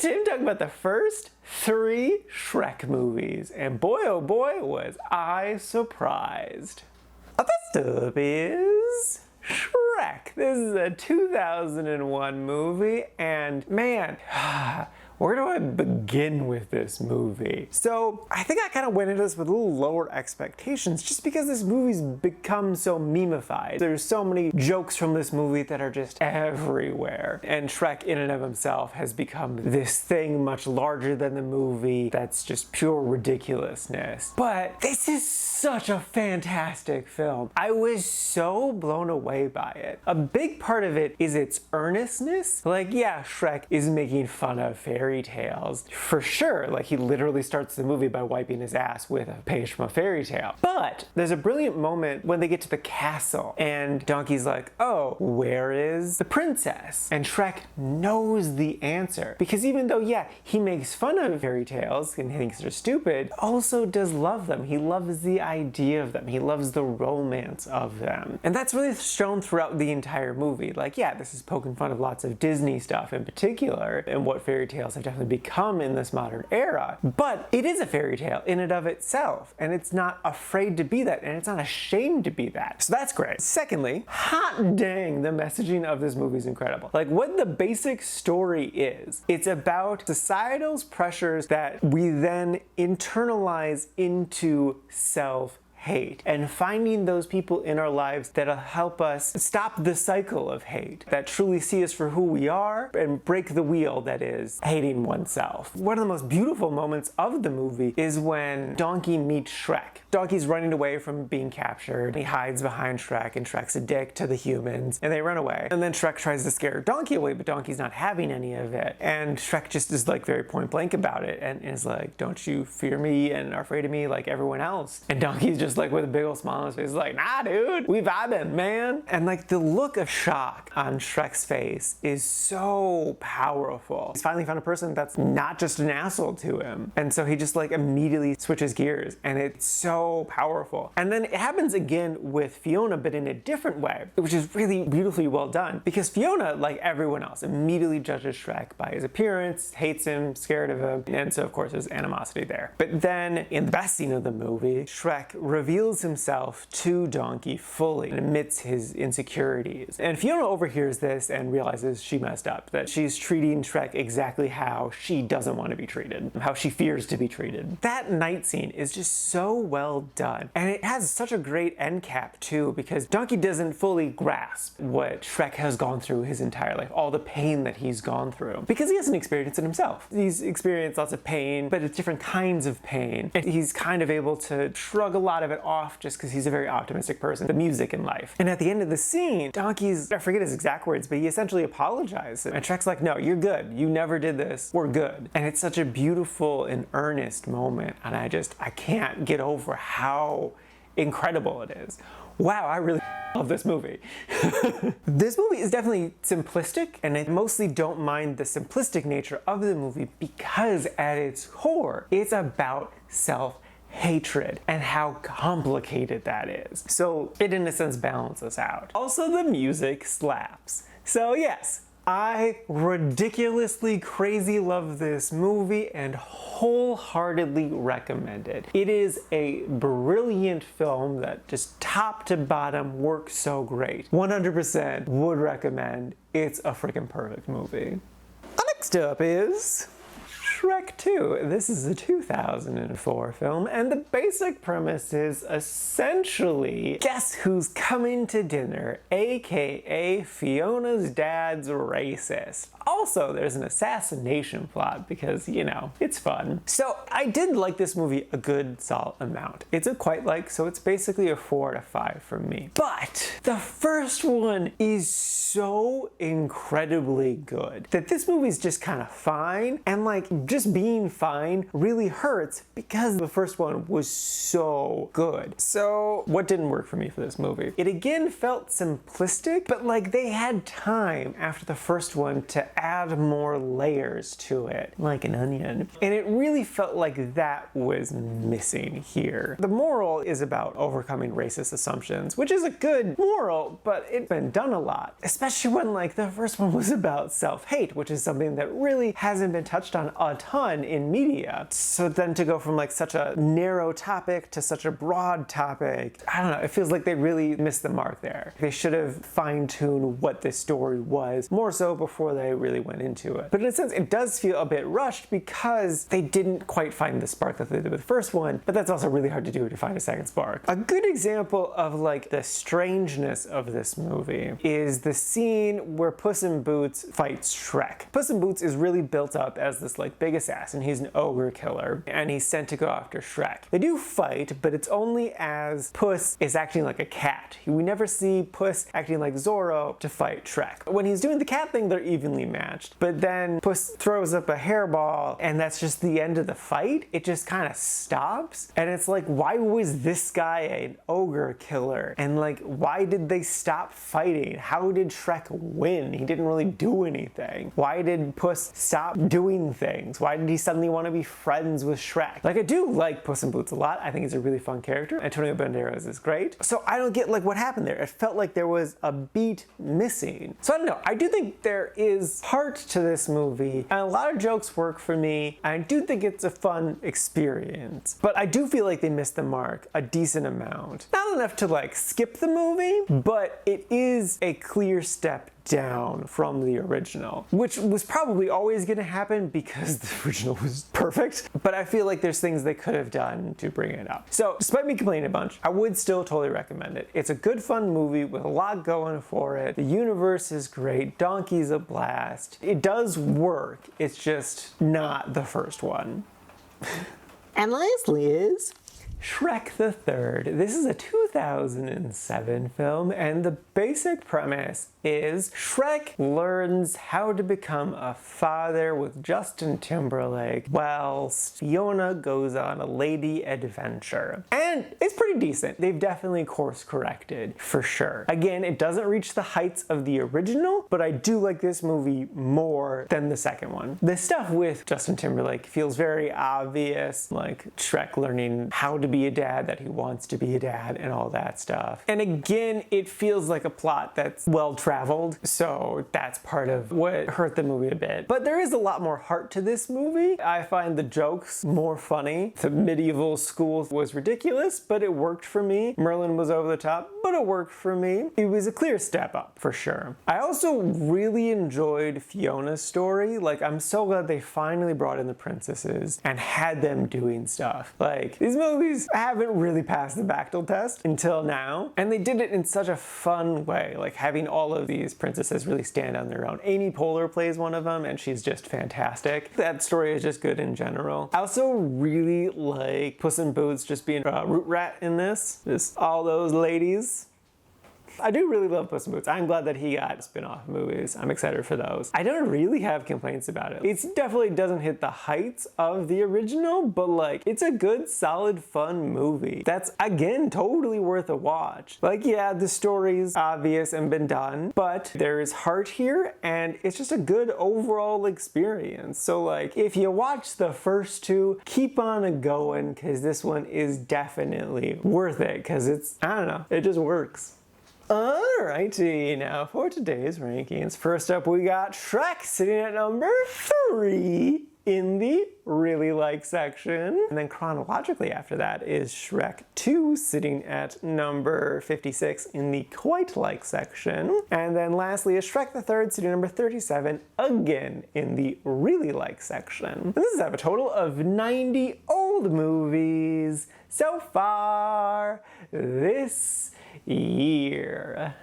today I'm talking about the first 3 Shrek movies, and boy oh boy was I surprised. First up is Shrek. This is a 2001 movie, and man, where do I begin with this movie? So I think I kind of went into this with a little lower expectations just because this movie's become so memeified. There's so many jokes from this movie that are just everywhere. And Shrek in and of himself has become this thing much larger than the movie that's just pure ridiculousness. But this is such a fantastic film. I was so blown away by it. A big part of it is its earnestness. Like, yeah, Shrek is making fun of fairy tales for sure. Like, he literally starts the movie by wiping his ass with a page from a fairy tale. But there's a brilliant moment when they get to the castle and Donkey's like, oh, where is the princess? And Shrek knows the answer because even though, yeah, he makes fun of fairy tales and he thinks they're stupid, also does love them. He loves the idea of them. He loves the romance of them. And that's really shown throughout the entire movie. Like, yeah, this is poking fun of lots of Disney stuff in particular and what fairy tales have definitely become in this modern era. But it is a fairy tale in and of itself, and it's not afraid to be that, and it's not ashamed to be that. So that's great. Secondly, hot dang, the messaging of this movie is incredible. Like, what the basic story is, it's about societal pressures that we then internalize into self-hate, and finding those people in our lives that'll help us stop the cycle of hate, that truly see us for who we are and break the wheel that is hating oneself. One of the most beautiful moments of the movie is when Donkey meets Shrek. Donkey's running away from being captured. He hides behind Shrek, and Shrek's a dick to the humans, and they run away. And then Shrek tries to scare Donkey away, but Donkey's not having any of it. And Shrek just is like very point blank about it and is like, don't you fear me and are afraid of me like everyone else? And Donkey's just like with a big old smile on his face, like, nah, dude, we vibing, man. And like the look of shock on Shrek's face is so powerful. He's finally found a person that's not just an asshole to him. And so he just like immediately switches gears, and it's so powerful. And then it happens again with Fiona, but in a different way, which is really beautifully well done, because Fiona, like everyone else, immediately judges Shrek by his appearance, hates him, scared of him, and so of course there's animosity there. But then in the best scene of the movie, Shrek reveals himself to Donkey fully and admits his insecurities. And Fiona overhears this and realizes she messed up, that she's treating Shrek exactly how she doesn't want to be treated, how she fears to be treated. That night scene is just so well done. And it has such a great end cap too, because Donkey doesn't fully grasp what Shrek has gone through his entire life, all the pain that he's gone through, because he hasn't experienced it himself. He's experienced lots of pain, but it's different kinds of pain. And he's kind of able to shrug a lot of it off just because he's a very optimistic person, the music in life. And at the end of the scene, Donkey's, I forget his exact words, but he essentially apologizes. And Shrek's like, no, you're good. You never did this. We're good. And it's such a beautiful and earnest moment. And I can't get over how incredible it is. Wow, I really love this movie. This movie is definitely simplistic, and I mostly don't mind the simplistic nature of the movie because at its core, it's about self-hatred and how complicated that is. So it in a sense balances out. Also, the music slaps. So yes, I ridiculously crazy love this movie and wholeheartedly recommend it. It is a brilliant film that just top to bottom works so great. 100% would recommend. It's a freaking perfect movie. Next up is Shrek 2. This is a 2004 film, and the basic premise is essentially, guess who's coming to dinner, aka Fiona's dad's racist. Also, there's an assassination plot because, you know, it's fun. So I did like this movie a good solid amount. It's a quite like, so it's basically a 4 out of 5 from me. But the first one is so incredibly good that this movie's just kind of fine, and like just being fine really hurts because the first one was so good. So what didn't work for me for this movie? It again felt simplistic, but like they had time after the first one to add more layers to it, like an onion. And it really felt like that was missing here. The moral is about overcoming racist assumptions, which is a good moral, but it's been done a lot, especially when like the first one was about self-hate, which is something that really hasn't been touched on a ton in media. So then to go from like such a narrow topic to such a broad topic, I don't know, it feels like they really missed the mark there. They should have fine-tuned what this story was more so before they really went into it. But in a sense, it does feel a bit rushed because they didn't quite find the spark that they did with the first one, but that's also really hard to do to find a second spark. A good example of like the strangeness of this movie is the scene where Puss in Boots fights Shrek. Puss in Boots is really built up as this like big assassin. He's an ogre killer and he's sent to go after Shrek. They do fight, but it's only as Puss is acting like a cat. We never see Puss acting like Zorro to fight Shrek. When he's doing the cat thing, they're evenly matched. But then Puss throws up a hairball and that's just the end of the fight. It just kind of stops. And it's like, why was this guy an ogre killer? And like, why did they stop fighting? How did Shrek win? He didn't really do anything. Why did Puss stop doing things? Why did he suddenly want to be friends with Shrek? Like, I do like Puss in Boots a lot. I think he's a really fun character. Antonio Banderas is great. So I don't get like what happened there. It felt like there was a beat missing. So I don't know. I do think there is heart to this movie and a lot of jokes work for me. I do think it's a fun experience, but I do feel like they missed the mark a decent amount. Not enough to like skip the movie, but it is a clear step down from the original, which was probably always going to happen because the original was perfect, but I feel like there's things they could have done to bring it up. So despite me complaining a bunch, I would still totally recommend it. It's a good fun movie with a lot going for it. The universe is great. Donkey's a blast. It does work. It's just not the first one. And lastly is Shrek the Third. This is a 2007 film, and the basic premise is Shrek learns how to become a father with Justin Timberlake whilst Fiona goes on a lady adventure. And it's pretty decent. They've definitely course corrected, for sure. Again, it doesn't reach the heights of the original, but I do like this movie more than the second one. The stuff with Justin Timberlake feels very obvious, like Shrek learning how to be a dad, that he wants to be a dad, and all that stuff. And again, it feels like a plot that's well traveled, so that's part of what hurt the movie a bit. But there is a lot more heart to this movie. I find the jokes more funny. The medieval school was ridiculous, but it worked for me. Merlin was over the top, but it worked for me. It was a clear step up, for sure. I also really enjoyed Fiona's story. Like, I'm so glad they finally brought in the princesses and had them doing stuff. Like, these movies haven't really passed the Bechdel test until now, and they did it in such a fun way, like having all of these princesses really stand on their own. Amy Poehler plays one of them, and she's just fantastic. That story is just good in general. I also really like Puss in Boots just being a root rat in this. Just all those ladies. I do really love Puss in Boots. I'm glad that he got spin-off movies. I'm excited for those. I don't really have complaints about it. It definitely doesn't hit the heights of the original, but like, it's a good, solid, fun movie. That's, again, totally worth a watch. Like, yeah, the story's obvious and been done, but there is heart here, and it's just a good overall experience. So like, if you watch the first two, keep on going, because this one is definitely worth it, because it's, I don't know, it just works. Alrighty, now for today's rankings. First up, we got Shrek sitting at number 3 in the really like section. And then chronologically after that is Shrek 2 sitting at number 56 in the quite like section. And then lastly is Shrek the Third sitting at number 37 again in the really like section. And this is out of a total of 90 old movies so far this year.